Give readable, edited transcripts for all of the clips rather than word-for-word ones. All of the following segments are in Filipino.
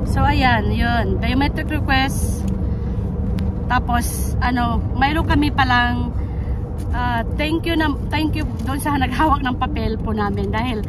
So ayan, yun, biometric request. Tapos mayroon kami palang thank you doon sa naghawak ng papel po namin dahil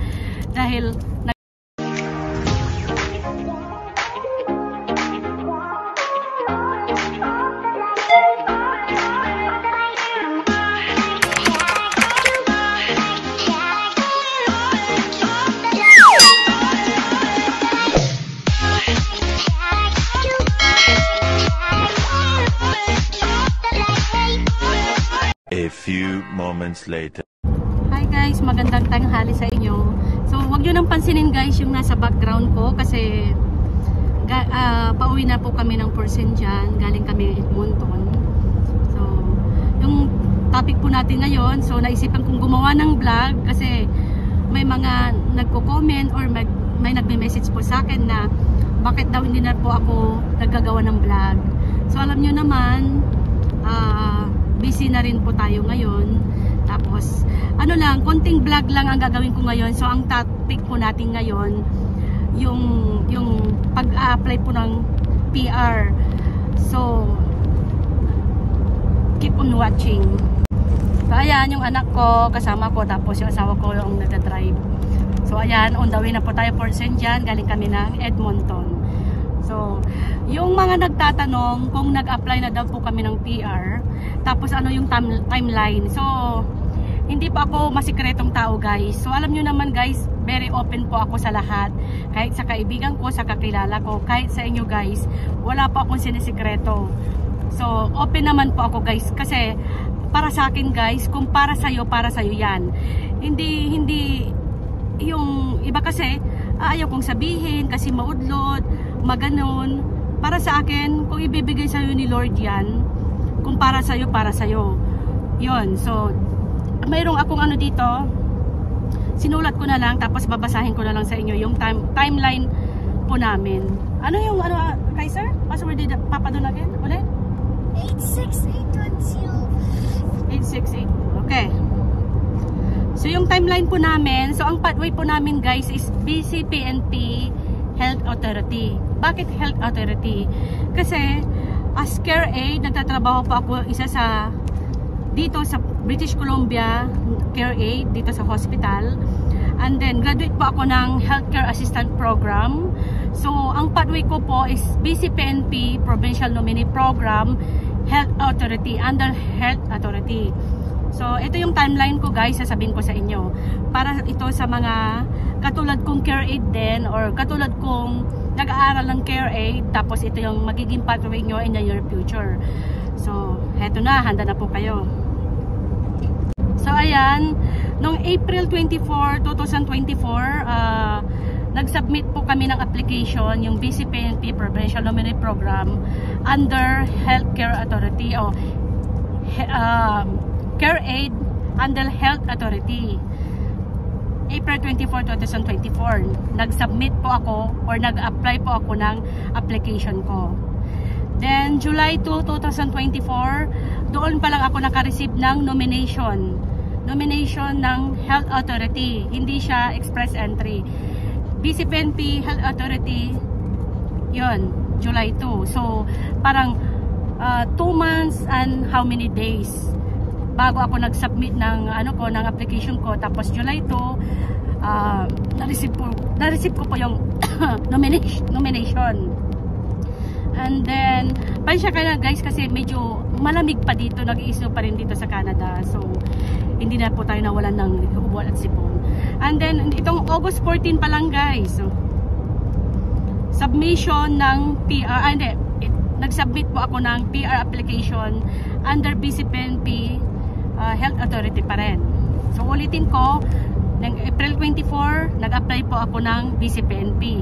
A few moments later. Hi guys, magandang tanghali sa inyo. So wag niyo nang pansinin guys yung nasa background ko kasi pauwi na po kami ng Porsen dyan. Galing kami Edmonton. So yung topic po natin ngayon, so naisipan kong gumawa ng vlog kasi may mga nagko-comment or may nagme-message po sa akin na bakit daw hindi na po ako naggagawa ng vlog. So alam niyo naman, busy na rin po tayo ngayon. Tapos konting vlog lang ang gagawin ko ngayon. So ang topic po natin ngayon yung pag-apply po ng PR. So keep on watching. So ayan yung anak ko kasama ko, tapos yung asawa ko yung nagda-drive. So ayan, on the way na po tayo for St. John. Galing kami ng Edmonton. So yung mga nagtatanong kung nag-apply na daw po kami ng PR, tapos yung timeline. So hindi pa ako masikretong tao guys. So alam nyo naman guys, very open po ako sa lahat. Kahit sa kaibigan ko, sa kakilala ko, kahit sa inyo guys, wala pa akong sinisikreto. So open naman po ako guys, kasi para sa akin guys, kung para sa'yo yan. Hindi yung iba kasi ayaw kong sabihin kasi maudlot, maganon. Para sa akin, kung ibibigay sa'yo ni Lord yan, kung para sa'yo, yun. So mayroong akong dito, sinulat ko na lang, tapos babasahin ko na lang sa inyo yung timeline po namin. Kaiser? Password did Papa doon again? Ulit? 868. Okay. So yung timeline po namin, so ang pathway po namin guys is BC-PNP Health Authority. Bakit Health Authority? Kasi as care aid, nagtatrabaho po ako dito sa British Columbia care aid, dito sa hospital. And then graduate po ako ng Healthcare Assistant Program. So ang pathway ko po is BC-PNP Provincial Nominee Program Health Authority, under Health Authority. So ito yung timeline ko guys, sasabihin ko sa inyo. Para ito sa mga katulad kong care aid din, or katulad kong nag-aaral ng care aid, tapos ito yung magiging pathway nyo in the near future. So heto na, handa na po kayo. So ayan, noong April 24, 2024, nag-submit po kami ng application, yung BC-PNP Provincial Nominee Program under Healthcare Authority o Care Aid under Health Authority. April 24, 2024, nag-submit po ako or nag-apply po ako ng application ko. Then July 2, 2024, doon pa lang ako naka-receive ng nomination ng Health Authority. Hindi siya express entry. BC-PNP Health Authority, yun, July 2. So parang 2 months and how many days bago ako nag-submit ng ng application ko. Tapos July 2, na-receive ko po yung nomination. And then pansya ka na guys, kasi medyo malamig pa dito, nag-iisno pa rin dito sa Canada. So hindi na po tayo nawalan ng ubuan at sipon. And then itong August 14 pa lang guys, so, submission ng PR, nag-submit po ako ng PR application under BC-PNP Health Authority pa rin. So ulitin ko, ng April 24, nag-apply po ako ng BC-PNP.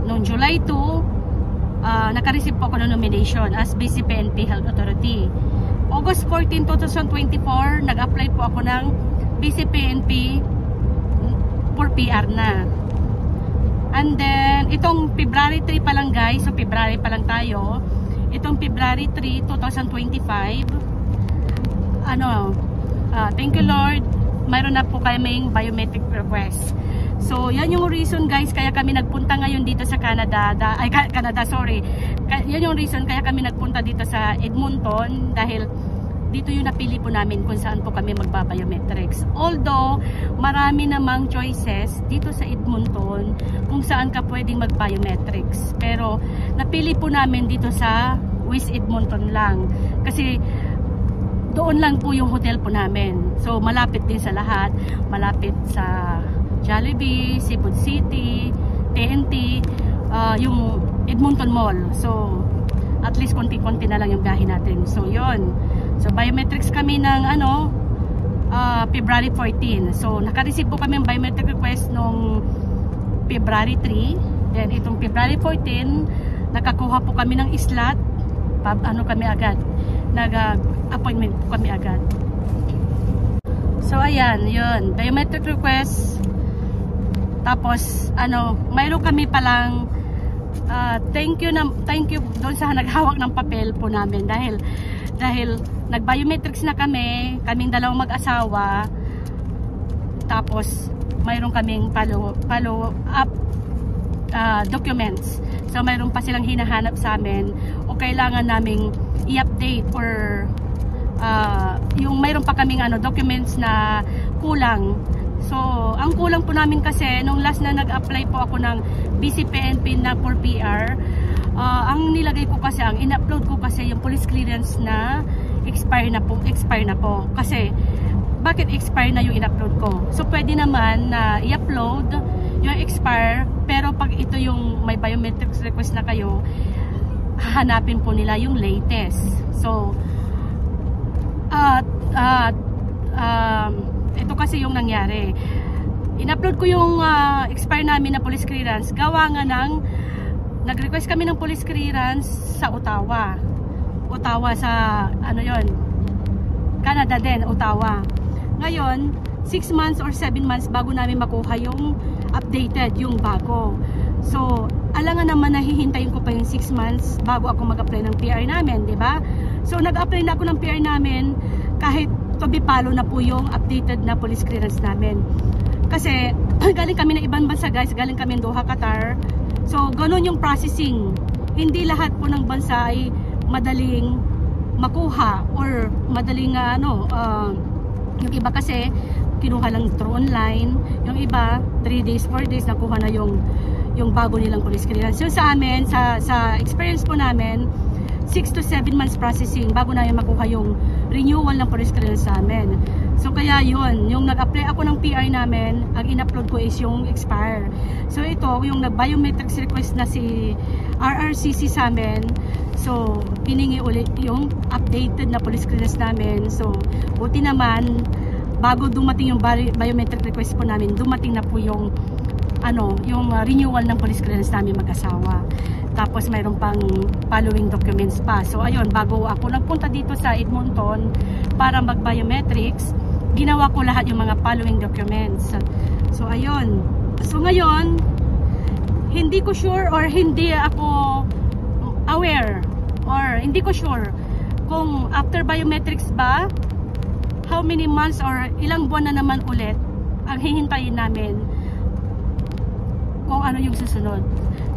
Noong July 2, naka-receive po ako ng nomination as BC-PNP Health Authority. August 14, 2024, nag-apply po ako ng BC-PNP for PR na. And then, itong February 3 pa lang guys, so February pa lang tayo. Itong February 3, 2025, thank you Lord, mayroon na po kaming biometric request. So yan yung reason guys kaya kami nagpunta ngayon dito sa Canada. Yan yung reason kaya kami nagpunta dito sa Edmonton dahil dito yung napili po namin kung saan po kami magba-biometrics. Although marami namang choices dito sa Edmonton kung saan ka pwedeng mag-biometrics. Pero napili po namin dito sa West Edmonton lang kasi doon lang po yung hotel po namin. So malapit din sa lahat, malapit sa Jollibee, Cebu City, TNT, yung Edmonton Mall. So at least konti-konti na lang yung biyahe natin. So yon. So biometrics kami ng February 14. So naka-receive po kami ng biometric request nung February 3. Then itong February 14, nakakuha po kami ng slot. Kami agad. Nag-appointment po kami agad. So ayan, yun. Biometric request. Tapos mayroon kami palang thank you doon sa naghawak ng papel po namin dahil nag-biometrics na kaming dalawang mag-asawa. Tapos mayroon kaming follow up documents. So mayroon pa silang hinahanap sa amin o kailangan naming i-update or yung mayroon pa kaming documents na kulang. So ang kulang po namin kasi nung last na nag-apply po ako ng BCPNP na for PR, ang nilagay ko kasi, ang in-upload ko kasi yung police clearance na expire na po. Kasi bakit expire na yung in-upload ko? So pwede naman na i-upload yung expire, pero pag ito yung may biometrics request na kayo, hahanapin po nila yung latest. So ito kasi yung nangyari. In-upload ko yung expire namin na police clearance. Gawa nga nag-request kami ng police clearance sa Ottawa. Ottawa sa Canada din, Ottawa. Ngayon, 6 months or 7 months bago namin makuha yung updated, yung bago. So, alangan naman nahihintayin ko pa yung 6 months bago ako mag-apply ng PR namin, di ba? So, nag-apply na ako ng PR namin kahit to be follow na po yung updated na police clearance namin. Kasi, galing kami ng ibang bansa guys, galing kami ng Doha, Qatar. So, ganun yung processing. Hindi lahat po ng bansa ay madaling makuha or madaling yung iba kasi kinuha lang through online, yung iba 3 days, 4 days nakuha na yung bago nilang police clearance. So sa amin, sa experience po namin, 6 to 7 months processing bago na yung makuha yung renewal ng police clearance sa amin. So kaya yun, yung nag-apply ako ng PR namin, ang in-upload ko is yung expire. So ito, yung nag-biometrics request na si RRCC sa amin, so hiningi ulit yung updated na police clearance namin. So buti naman, bago dumating yung biometric request po namin, dumating na po yung renewal ng police clearance namin mag-asawa. Tapos mayroon pang following documents pa. So ayun, bago ako nagpunta dito sa Edmonton para mag-biometrics, ginawa ko lahat yung mga following documents. So ayun. So ngayon, hindi ko sure or hindi ako aware or hindi ko sure kung after biometrics ba, how many months or ilang buwan na naman ulit ang hihintayin namin kung ano yung susunod.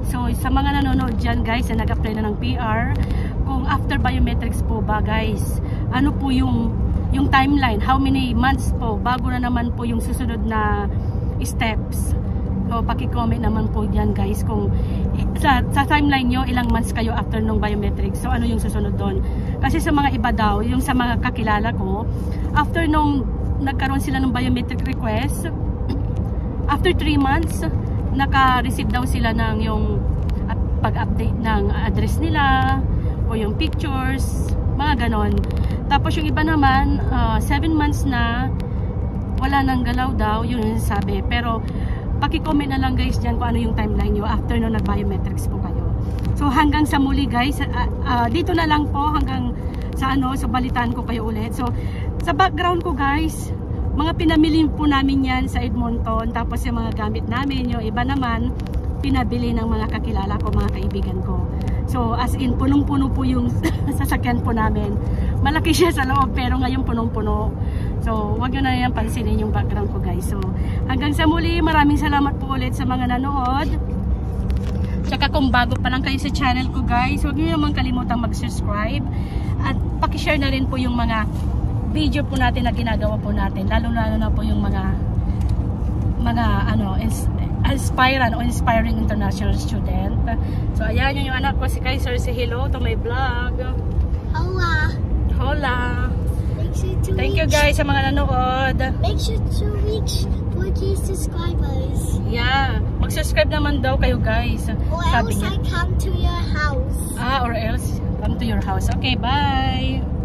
So sa mga nanonood dyan guys na nag-apply na ng PR, kung after biometrics po ba guys, ano po yung timeline, how many months po bago na naman po yung susunod na steps. So paki-comment naman po dyan guys kung sa timeline nyo ilang months kayo after nung biometrics. So ano yung susunod doon. Kasi sa mga iba daw, yung sa mga kakilala ko, after nung nagkaroon sila ng biometric request, after 3 months naka-receive daw sila ng yung pag-update ng address nila o yung pictures, mga ganon. Tapos yung iba naman 7 months na wala nang galaw daw, yun yung sabi. Pero paki-comment na lang guys dyan kung ano yung timeline nyo after nung nag-biometrics po kayo. So hanggang sa muli guys, dito na lang po hanggang sa so balitaan ko kayo ulit. So sa background ko guys, mga pinamili po namin yan sa Edmonton. Tapos yung mga gamit namin, yung iba naman pinabili ng mga kakilala ko, mga kaibigan ko. So as in, punong-puno po yung sasakyan po namin. Malaki siya sa loob pero ngayon punong-puno. So, wag nyo na yan pansinin yung background ko guys. So, hanggang sa muli, maraming salamat po ulit sa mga nanood. Tsaka kung bago pa lang kayo sa channel ko guys, wag nyo naman kalimutang mag-subscribe. At pakishare na rin po yung mga video po natin na ginagawa po natin. Lalo-lalo na po yung mga aspirant o inspiring international student. So, ayan yung anak ko si Kaiser. Si hello to my vlog. Hola. Hola. Thank you Reach, guys sa mga nanood. make sure to reach 4K subscribers. Yeah, mag-subscribe naman daw kayo guys. Or Sabi else niya. I come to your house. Or else come to your house. Okay, bye.